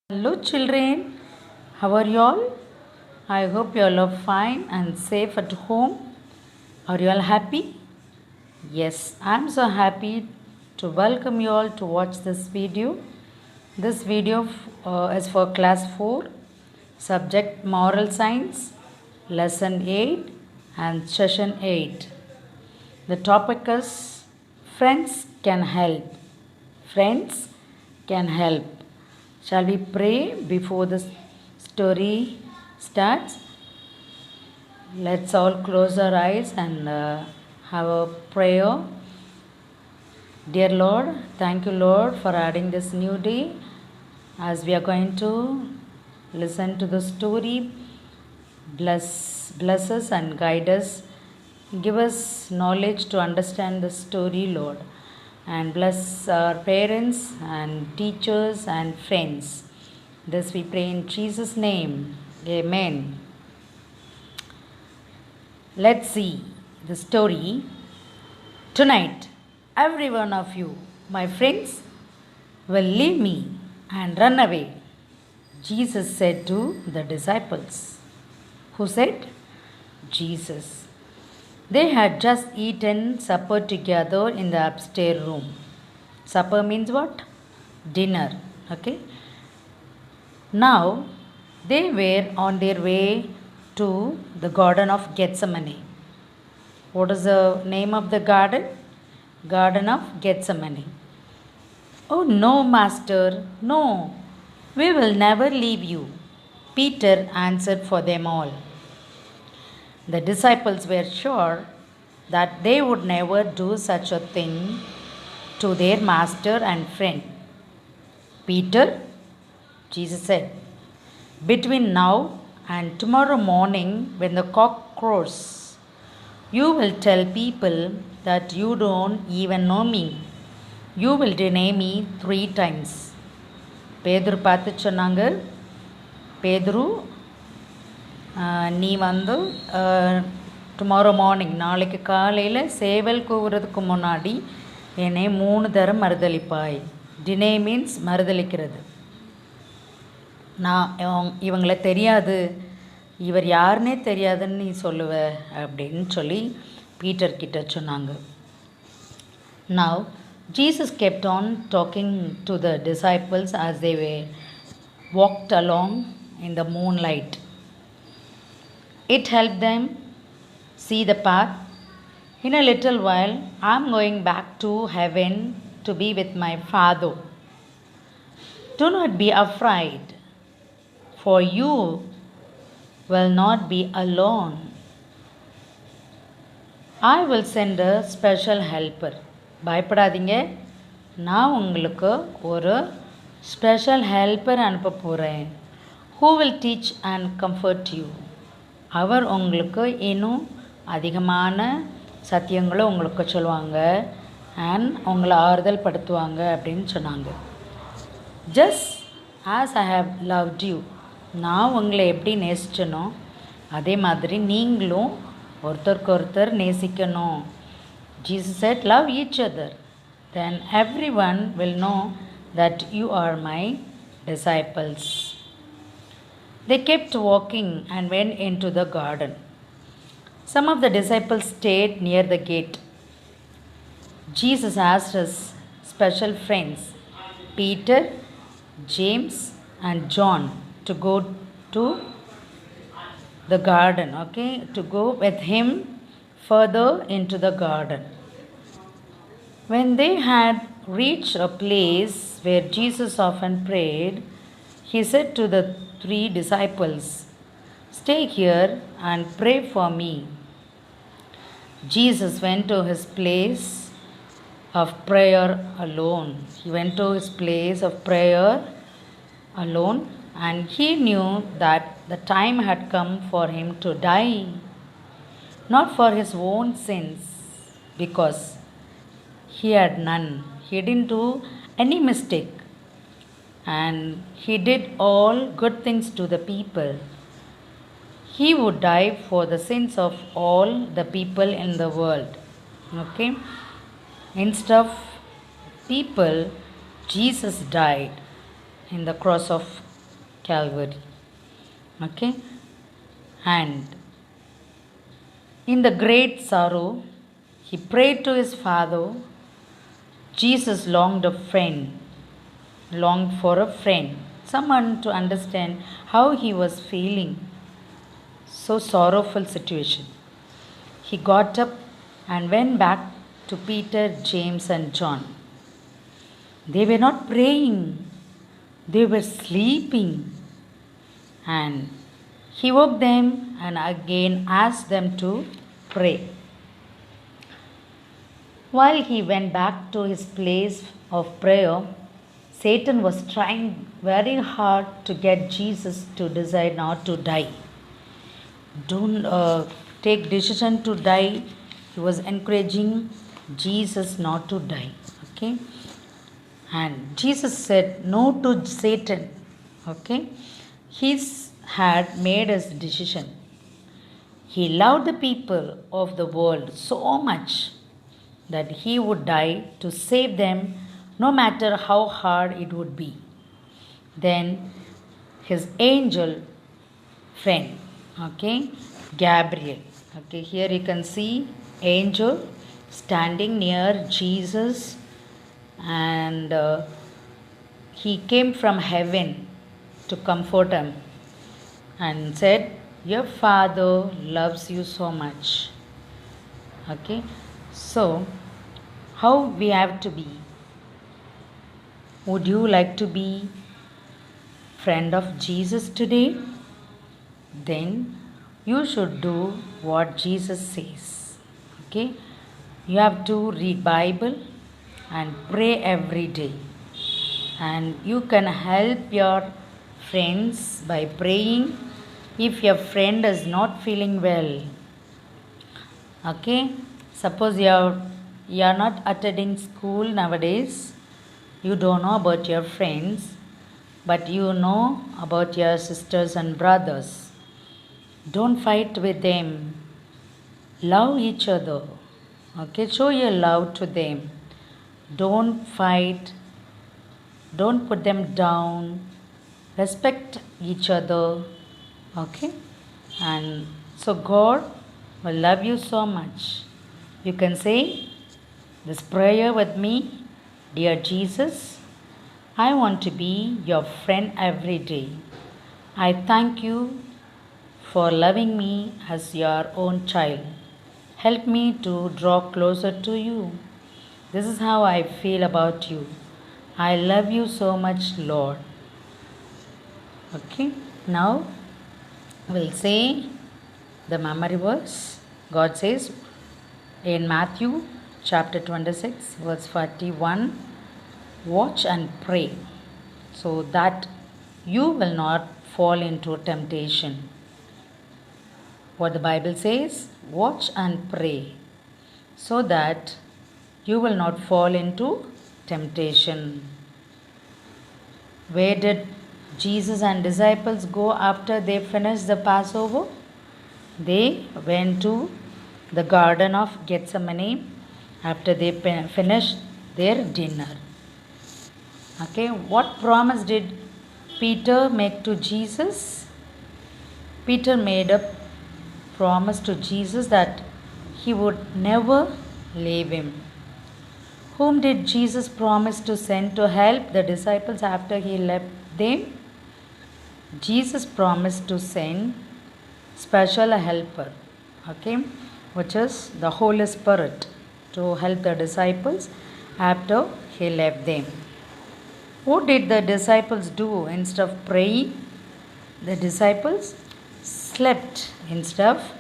Hello children, how are you all? I hope you all are fine and safe at home. Are you all happy? Yes, I'm so happy to welcome you all to watch this video. This video is for class 4, subject moral science, lesson 8 and session 8. The topic is friends can help. Friends can help. Shall we pray before the story starts? Let's all close our eyes and have a prayer. Dear Lord, thank you, Lord, for adding this new day. As we are going to listen to the story, bless us and guide us. Give us knowledge to understand the story, Lord. And bless our parents and teachers and friends. This we pray in Jesus' name. Amen. Let's see the story. Tonight, every one of you, my friends, will leave me and run away. Jesus said to the disciples. Who said? Jesus. They had just eaten supper together in the upstairs room. Supper means what? Dinner. Okay. Now, they were on their way to the Garden of Gethsemane. What is the name of the garden? Garden of Gethsemane. Oh no, Master, no. We will never leave you. Peter answered for them all. The disciples were sure that they would never do such a thing to their master and friend. Peter, Jesus said, between now and tomorrow morning when the cock crows, you will tell people that you don't even know me. You will deny me 3 times. பேதுரு பார்த்து சொன்னாங்க, பேதுரு நீ வந்து tomorrow morning நாளைக்கு காலையில் சேவல் கூவுறதுக்கு முன்னாடி என்னை 3 தரம் மறுதளிப்பாய். டினே மீன்ஸ் மறுதளிக்கிறது. நான் இவங்களை தெரியாது, இவர் யாருன்னே தெரியாதுன்னு நீ சொல்லுவ அப்படின்னு சொல்லி பீட்டர் கிட்ட சொன்னாங்க. Now Jesus kept on talking to the disciples as they walked along in the moonlight. It helped them see the path. In a little while, I am going back to heaven to be with my Father. Do not be afraid, for you will not be alone. I will send a special helper. பயப்படாதீங்க, நான் உங்களுக்கு ஒரு special helper அனுப்ப போகிறேன். Who will teach and comfort you. அவர் உங்களுக்கு இன்னும் அதிகமான சத்தியங்களை உங்களுக்கு சொல்லுவாங்க அண்ட் உங்களை ஆறுதல் படுத்துவாங்க அப்படின்னு சொன்னாங்க. Just as I have loved you, நான் உங்களை எப்படி நேசிச்சனோ அதே மாதிரி நீங்களும் ஒருத்தருக்கு ஒருத்தர் நேசிக்கணும். Jesus said, love each other, then everyone will know that you are my disciples. They kept walking and went into the garden. Some of the disciples stayed near the gate. Jesus asked his special friends, Peter, James, and John, to go to the garden, to go with him further into the garden. When they had reached a place where Jesus often prayed, he said to the 3 disciples, stay here and pray for me. Jesus went to his place of prayer alone. He went to his place of prayer alone, and he knew that the time had come for him to die, not for his own sins, because he had none. He didn't do any mistake, and he did all good things to the people. He would die for the sins of all the people in the world. Instead of people, Jesus died in the cross of Calvary. Okay, and in the great sorrow, he prayed to his Father. Jesus longed for a friend, someone to understand how he was feeling. So sorrowful situation. He got up and went back to Peter, James, and John. They were not praying, they were sleeping. And he woke them and again asked them to pray. While he went back to his place of prayer, Satan was trying very hard to get Jesus to decide not to die. Don't take decision to die. He was encouraging Jesus not to die. Okay, and Jesus said no to Satan. Okay, he had made his decision. He loved the people of the world so much that he would die to save them, no matter how hard it would be. Then his angel friend, okay, Gabriel. Okay, here you can see angel standing near Jesus, and he came from heaven to comfort him and said, your Father loves you so much. Okay, so how we have to be? Would you like to be friend of Jesus today? Then you should do what Jesus says. Okay, you have to read Bible and pray every day, and you can help your friends by praying if your friend is not feeling well. Okay, suppose you are not attending school nowadays, you don't know about your friends, but you know about your sisters and brothers. Don't fight with them. Love each other. Okay, show your love to them. Don't fight. Don't put them down. Respect each other. Okay, and so God will love you so much. You can say this prayer with me. Dear Jesus, I want to be your friend every day. I thank you for loving me as your own child. Help me to draw closer to you. This is how I feel about you. I love you so much, Lord. Okay, now we'll say the memory verse. God says in Matthew chapter 26, verse 41, watch and pray so that you will not fall into temptation. What the Bible says, watch and pray so that you will not fall into temptation. Where did Jesus and disciples go after they finished the Passover? They went to the Garden of Gethsemane after they finished their dinner. Okay, what promise did Peter make to Jesus? Peter made a promise to Jesus that he would never leave him. Whom did Jesus promise to send to help the disciples after he left them? Jesus promised to send special helper, okay, which is the Holy Spirit, to help the disciples after he left them. What did the disciples do instead of praying? The disciples slept instead of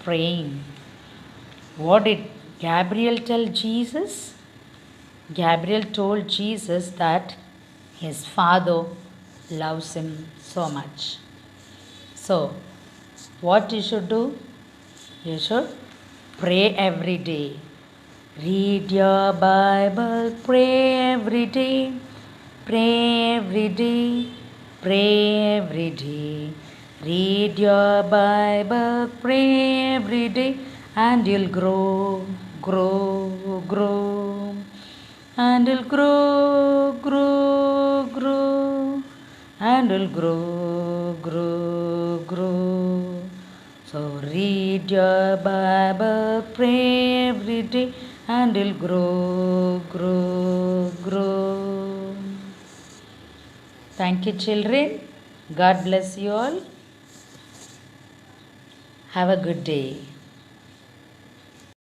praying. What did Gabriel tell Jesus? Gabriel told Jesus that his Father loves him so much. So, what you should do? You should pray every day. Read your Bible, pray every day. Pray every day, pray every day. Read your Bible, pray every day, and you'll grow, grow, grow. And you'll grow, grow, grow. And you'll grow, grow. So read your Bible, pray every day, and it'll grow. Thank you, children. God bless you all. Have a good day.